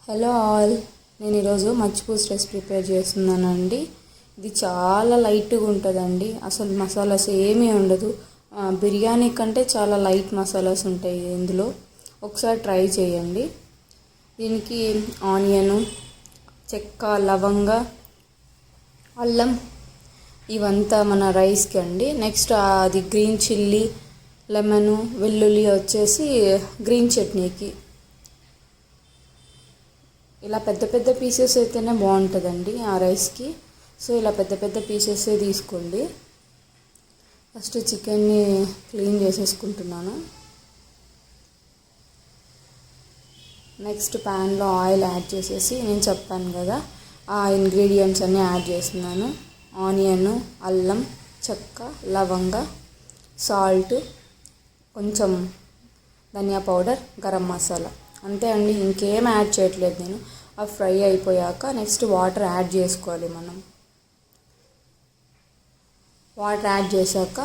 Hello all, నేను ఈరోజు మచ్చిపూస్ rice prepare చేస్తున్నానండి. ఇది చాలా లైట్గా ఉంటుందండి. అసలు మసాలాస్ ఏమీ ఉండదు. బిర్యానీ కంటే చాలా లైట్ మసాలాస్ ఉంటాయి ఇందులో. ఒకసారి ట్రై చేయండి. దీనికి ఆనియను, చెక్క, లవంగ, అల్లం ఇవంతా మన రైస్కి అండి. నెక్స్ట్ అది గ్రీన్ చిల్లీ, లెమను, వెల్లుల్లి వచ్చేసి గ్రీన్ చట్నీకి. ఇలా పెద్ద పెద్ద పీసెస్ అయితేనే బాగుంటుందండి ఆ రైస్కి. సో ఇలా పెద్ద పెద్ద పీసెస్ తీసుకోండి. ఫస్ట్ చికెన్ని క్లీన్ చేసేసుకుంటున్నాను. నెక్స్ట్ ప్యాన్లో ఆయిల్ యాడ్ చేసేసి నేను చెప్పాను కదా ఆ ఇంగ్రీడియంట్స్ అన్నీ యాడ్ చేస్తున్నాను. ఆనియన్, అల్లం, చెక్క, లవంగ, సాల్ట్, కొంచెం ధనియా పౌడర్, గరం మసాలా, అంతే అండి. ఇంకేం యాడ్ చేయట్లేదు నేను. ఆ ఫ్రై అయిపోయాక నెక్స్ట్ వాటర్ యాడ్ చేసుకోవాలి మనం. వాటర్ యాడ్ చేశాక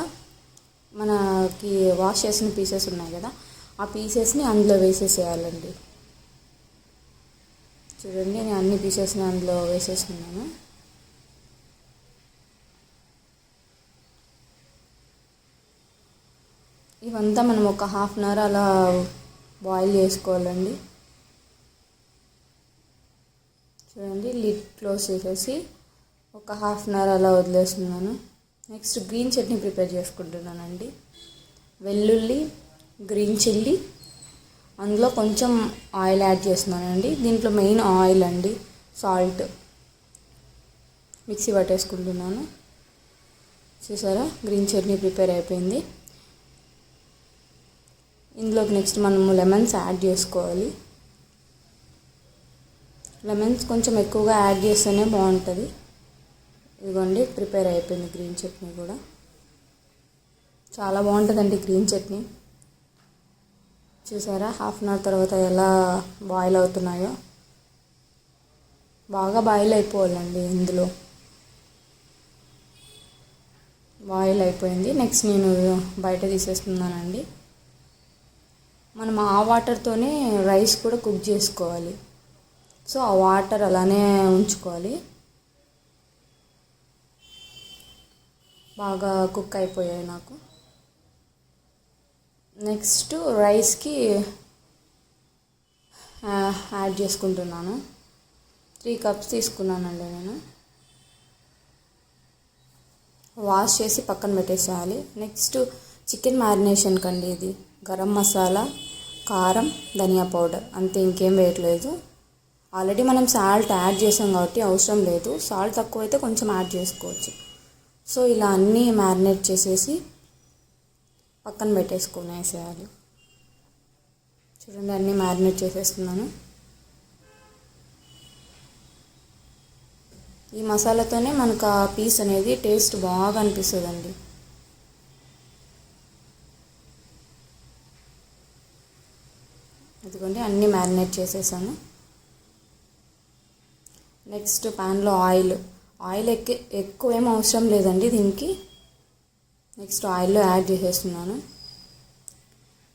మనకి వాష్ చేసిన పీసెస్ ఉన్నాయి కదా ఆ పీసెస్ని అందులో వేసేసేయాలండి. చూడండి, నేను అన్ని పీసెస్ని అందులో వేసేసుకున్నాను. ఇవంతా మనం ఒక హాఫ్ అన్ అవర్ అలా బాయిల్ చేసుకోవాలండి. చూడండి, లిడ్ క్లోజ్ చేసేసి ఒక హాఫ్ అన్ అవర్ అలా వదిలేస్తున్నాను. నెక్స్ట్ గ్రీన్ చట్నీ ప్రిపేర్ చేసుకుంటున్నానండి. వెల్లుల్లి, గ్రీన్ చిల్లీ, అందులో కొంచెం ఆయిల్ యాడ్ చేస్తున్నానండి. దీంట్లో మెయిన్ ఆయిల్ అండి. సాల్ట్ మిక్సీ పట్టేసుకుంటున్నాను. చూసారా, గ్రీన్ చట్నీ ప్రిపేర్ అయిపోయింది. ఇందులోకి నెక్స్ట్ మనము లెమన్స్ యాడ్ చేసుకోవాలి. లెమన్స్ కొంచెం ఎక్కువగా యాడ్ చేస్తేనే బాగుంటుంది. ఇదిగోండి, ప్రిపేర్ అయిపోయింది గ్రీన్ చట్నీ కూడా. చాలా బాగుంటుందండి గ్రీన్ చట్నీ. చూసారా, హాఫ్ అన్ అవర్ తర్వాత ఎలా బాయిల్ అవుతున్నాయో. బాగా బాయిల్ అయిపోవాలండి ఇందులో. బాయిల్ అయిపోయింది. నెక్స్ట్ నేను బయట తీసేస్తున్నానండి. మనం ఆ వాటర్తోనే రైస్ కూడా కుక్ చేసుకోవాలి. సో ఆ వాటర్ అలానే ఉంచుకోవాలి. బాగా కుక్ అయిపోయాయి నాకు. నెక్స్ట్ రైస్కి యాడ్ చేసుకుంటున్నాను. 3 కప్స్ తీసుకున్నానండి నేను. వాష్ చేసి పక్కన పెట్టేసేయాలి. నెక్స్ట్ చికెన్ మ్యారినేషన్ కండి ఇది. గరం మసాలా, కారం, ధనియా పౌడర్, అంతే, ఇంకేం వేయట్లేదు. ఆల్రెడీ మనం సాల్ట్ యాడ్ చేసాం కాబట్టి అవసరం లేదు. సాల్ట్ తక్కువైతే కొంచెం యాడ్ చేసుకోవచ్చు. సో ఇలా అన్నీ మ్యారినేట్ చేసేసి పక్కన పెట్టేసుకునేసేయాలి. చూడండి, అన్నీ మ్యారినేట్ చేసేస్తున్నాను. ఈ మసాలాతోనే మనకు ఆ పీస్ అనేది టేస్ట్ బాగా అనిపిస్తుందండి. ఇదిగోండి, అన్నీ మ్యారినేట్ చేసేసాను. నెక్స్ట్ ప్యాన్లో ఆయిల్ ఎక్కువ ఏం అవసరం లేదండి దీనికి. నెక్స్ట్ ఆయిల్లో యాడ్ చేసేస్తున్నాను.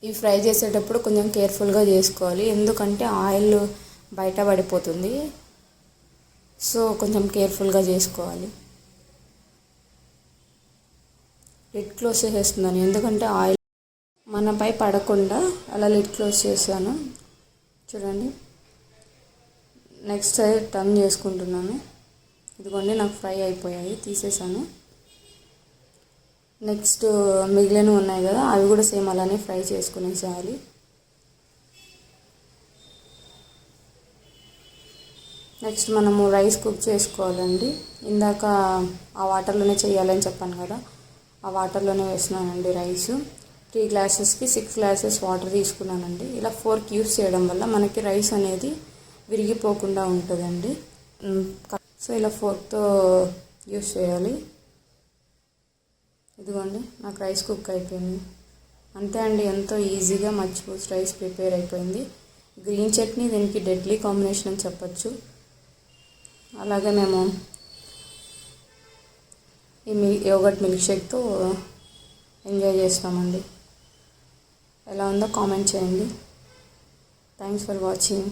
ఇవి ఫ్రై చేసేటప్పుడు కొంచెం కేర్ఫుల్గా చేసుకోవాలి, ఎందుకంటే ఆయిల్ బయట పడిపోతుంది. సో కొంచెం కేర్ఫుల్గా చేసుకోవాలి. లిడ్ క్లోజ్ చేసేస్తున్నాను, ఎందుకంటే ఆయిల్ మనపై పడకుండా అలా లిడ్ క్లోజ్ చేశాను. చూడండి, నెక్స్ట్ సైడ్ టర్న్ చేసుకుంటున్నాను. ఇదిగోండి, నాకు ఫ్రై అయిపోయాయి, తీసేసాను. నెక్స్ట్ మిగిలినవి ఉన్నాయి కదా అవి కూడా సేమ్ అలానే ఫ్రై చేసుకునేసేయాలి. నెక్స్ట్ మనము రైస్ కుక్ చేసుకోవాలండి. ఇందాక ఆ వాటర్లోనే చేయాలని చెప్పాను కదా, ఆ వాటర్లోనే వేస్తున్నానండి రైస్. 3 గ్లాసెస్కి 6 గ్లాసెస్ వాటర్ తీసుకున్నానండి. ఇలా 4 క్యూబ్స్ చేయడం వల్ల మనకి రైస్ అనేది విరిగిపోకుండా ఉంటుందండి. సో ఇలా ఫోర్క్తో యూస్ చేయాలి. ఇదిగోండి, నాకు రైస్ కుక్ అయిపోయింది. అంతే అండి, ఎంతో ఈజీగా మచ్చిపూస్ రైస్ ప్రిపేర్ అయిపోయింది. గ్రీన్ చట్నీ దీనికి డెడ్లీ కాంబినేషన్ అని చెప్పచ్చు. అలాగే మేము ఈ యోగర్ట్ మిల్క్ షేక్తో ఎంజాయ్ చేస్తామండి. ఎలా ఉందో కామెంట్ చేయండి. Thanks for watching.